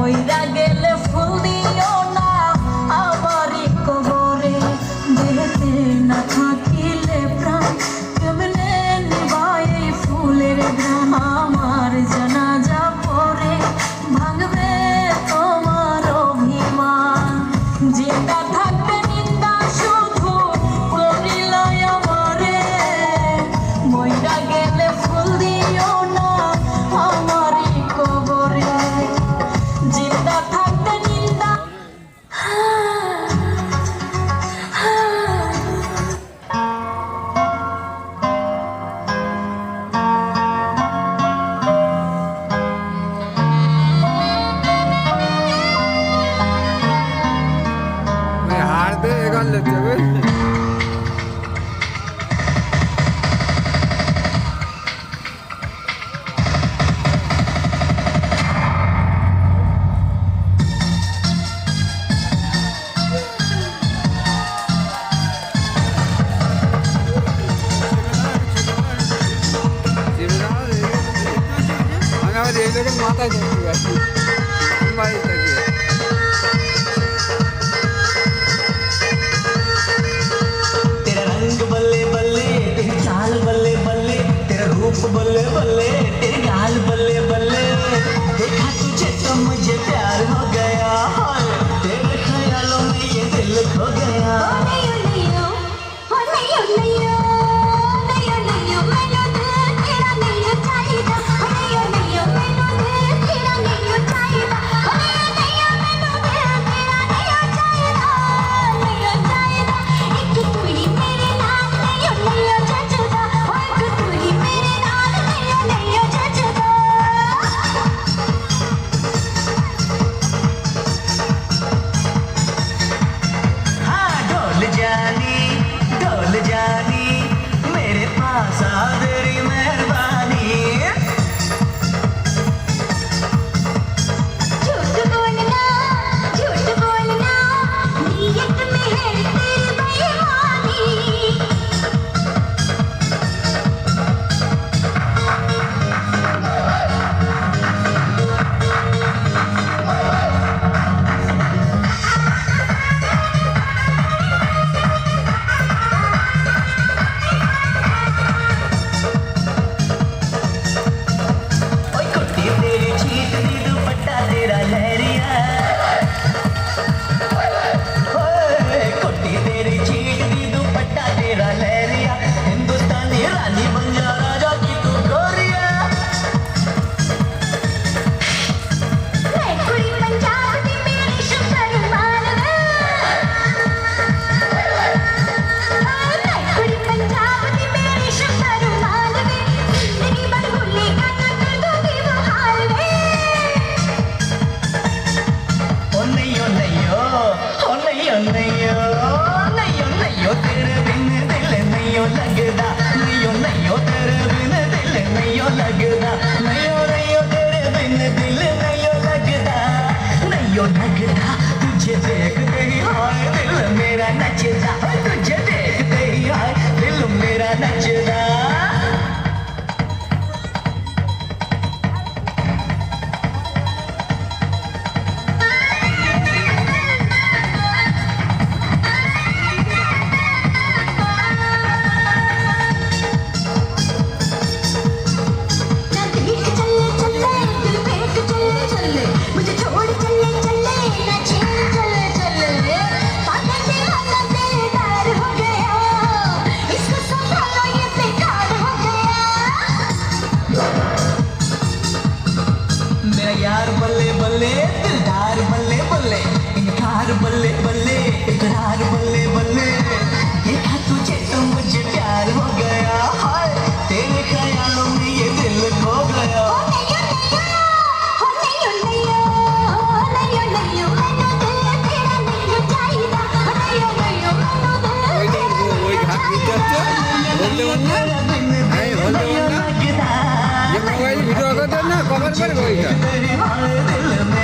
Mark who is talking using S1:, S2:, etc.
S1: মইরা গেলে ফুল দিও না আমারই কবরে দেহতে না থাকিলে প্রাণ কেমনে নিবাই এই ফুলের ঘ্রাণ আমার জানাজা পরে ভাঙবে তোমার অভিমান জিন্দা থাকতে নিন্দা শুধু করিলাই আমারে মইরা গেলে ফুল দিও না আমারই কবরে জিন্দা থাকতে নিন্দা
S2: हार दे गान लेते हुए माता
S3: तेरा रंग बल्ले बल्ले तेरी चाल बल्ले बल्ले तेरा रूप बल्ले बल्ले तेरी गाल बल्ले बल्ले देखा तुझे तो मुझे प्यार हो गया तेरे ख्यालों में ये दिल खो गया डोल जानी मेरे पास आ तेरी मेहरबानी
S1: झूठ बोलना नीयत में है तेरी बेईमानी नहीं तेरे बिन दिल नहीं लगदा नहीं तेरे बिन दिल नहीं लगदा नहीं तेरे बिन दिल नहीं लगदा तुझे देखते ही हाय दिल मेरा नचदा तुझे देखते ही हाय दिल मेरा नचदा यार बल्ले बल्ले दिलदार बल्ले बल्ले इनकार बल्ले बल्ले इकरार बल्ले बल्ले देखा तुझे तो मुझे प्यार हो गया हाय तेरे ख्यालों में ये दिल खो गया
S2: मोबाइल वीडियो कर ना कवर पर